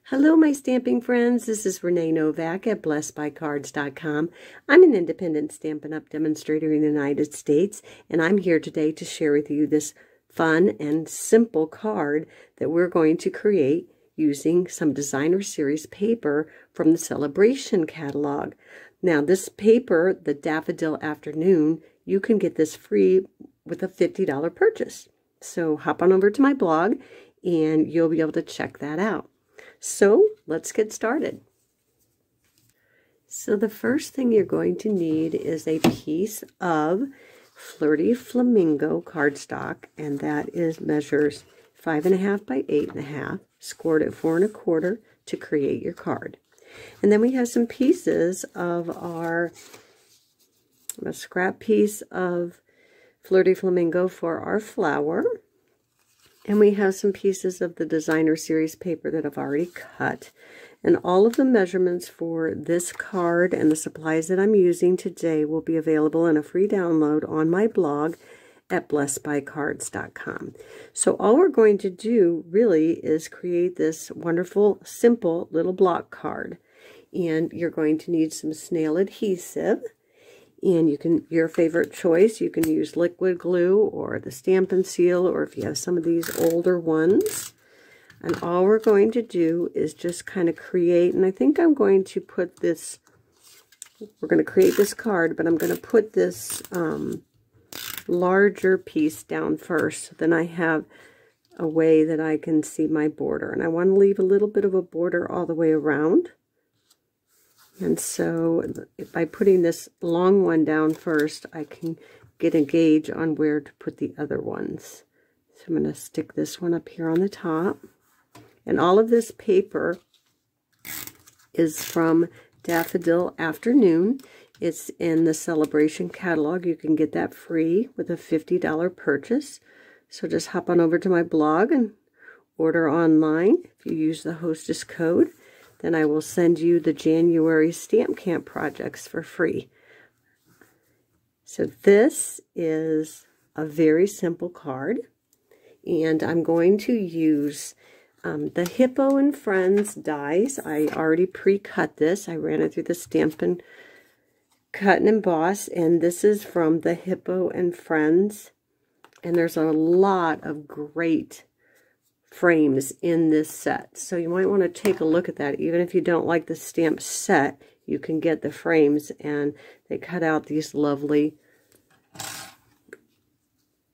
Hello, my stamping friends. This is Renee Novak at blessedbycards.com. I'm an independent Stampin' Up! Demonstrator in the United States, and I'm here today to share with you this fun and simple card that we're going to create using some designer series paper from the Celebration catalog. Now, this paper, the Daffodil Afternoon, you can get this free with a $50 purchase. So hop on over to my blog, and you'll be able to check that out. So let's get started. So the first thing you're going to need is a piece of Flirty Flamingo cardstock, and that measures 5.5 by 8.5, scored at 4 1/4 to create your card. And then we have some pieces of a scrap piece of Flirty Flamingo for our flower. And we have some pieces of the designer series paper that I've already cut. And all of the measurements for this card and the supplies that I'm using today will be available in a free download on my blog at blessedbycards.com. So all we're going to do really is create this wonderful, simple little block card. And you're going to need some snail adhesive. And you can, your favorite choice, you can use liquid glue or the Stampin' Seal, or if you have some of these older ones. And all we're going to do is just kind of create, and I think I'm going to put this, we're going to create this card, but I'm going to put this larger piece down first. So then I have a way that I can see my border. And I want to leave a little bit of a border all the way around. And so by putting this long one down first, I can get a gauge on where to put the other ones. So I'm going to stick this one up here on the top. And all of this paper is from Daffodil Afternoon. It's in the Celebration catalog. You can get that free with a $50 purchase. So just hop on over to my blog and order online if you use the hostess code. Then I will send you the January Stamp Camp projects for free. So this is a very simple card, and I'm going to use the Hippo and Friends dies. I already pre-cut this. I ran it through the Stampin' Cut and Emboss, and this is from the Hippo and Friends, and there's a lot of great frames in this set, so you might want to take a look at that. Even if you don't like the stamp set, you can get the frames, and they cut out these lovely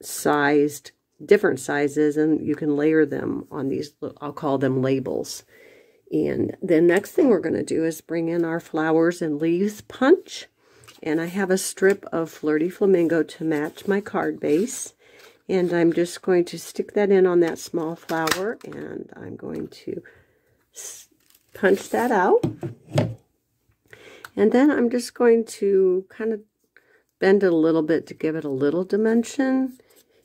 sized, different sizes, and you can layer them on these, I'll call them labels. And the next thing we're going to do is bring in our flowers and leaves punch, and I have a strip of Flirty Flamingo to match my card base. And I'm just going to stick that in on that small flower, and I'm going to punch that out. And then I'm just going to kind of bend it a little bit to give it a little dimension.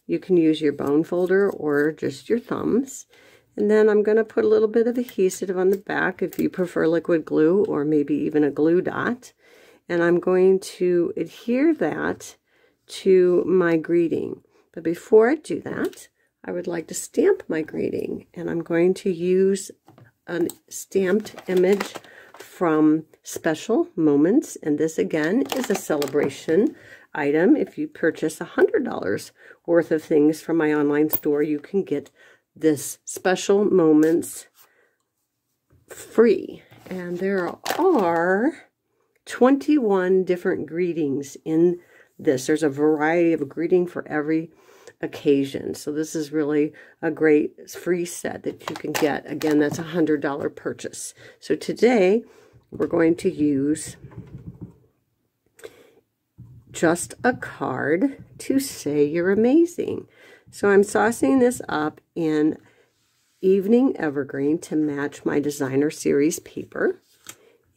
You can use your bone folder or just your thumbs. And then I'm going to put a little bit of adhesive on the back if you prefer liquid glue, or maybe even a glue dot. And I'm going to adhere that to my greeting. But before I do that, I would like to stamp my greeting, and I'm going to use a stamped image from Special Moments, and this again is a celebration item. If you purchase $100 worth of things from my online store, you can get this Special Moments free. And there are 21 different greetings in this. There's a variety of a greeting for every occasion. So this is really a great free set that you can get. Again, that's a $100 purchase. So today we're going to use just a card to say you're amazing. So I'm saucing this up in Evening Evergreen to match my designer series paper.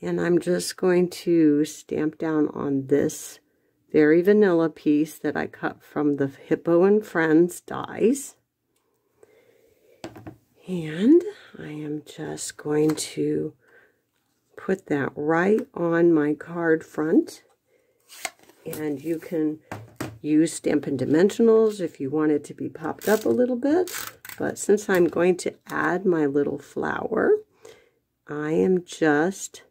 And I'm just going to stamp down on this very vanilla piece that I cut from the Hippo and Friends dies. And I am just going to put that right on my card front. And you can use Stampin' Dimensionals if you want it to be popped up a little bit. But since I'm going to add my little flower, I am just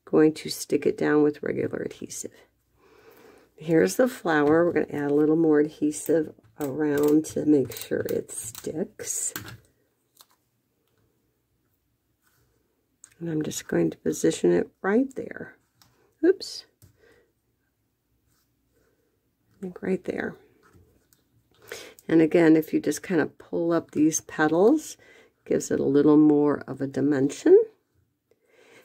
going to stick it down with regular adhesive. Here's the flower. We're going to add a little more adhesive around to make sure it sticks. And I'm just going to position it right there. Oops. I think right there. And again, if you just kind of pull up these petals, it gives it a little more of a dimension.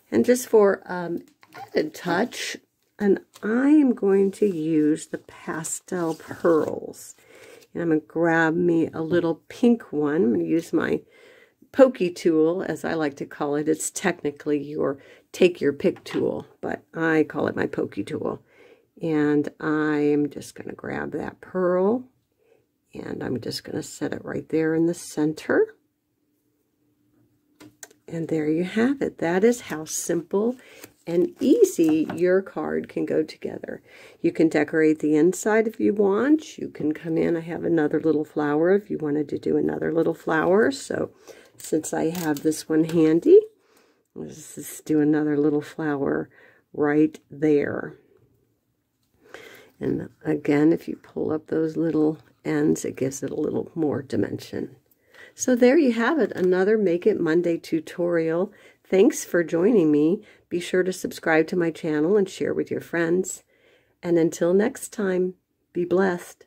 And just for added touch, and I am going to use the pastel pearls. And I'm going to grab me a little pink one. I'm going to use my pokey tool, as I like to call it. It's technically your take your pick tool, but I call it my pokey tool. And I'm just going to grab that pearl, and I'm just going to set it right there in the center. And there you have it. That is how simple and easy your card can go together. You can decorate the inside if you want. You can come in. I have another little flower if you wanted to do another little flower. So since I have this one handy, let's just do another little flower right there. And again, if you pull up those little ends, it gives it a little more dimension. So there you have it, another Make It Monday tutorial. Thanks for joining me. Be sure to subscribe to my channel and share with your friends. And until next time, be blessed.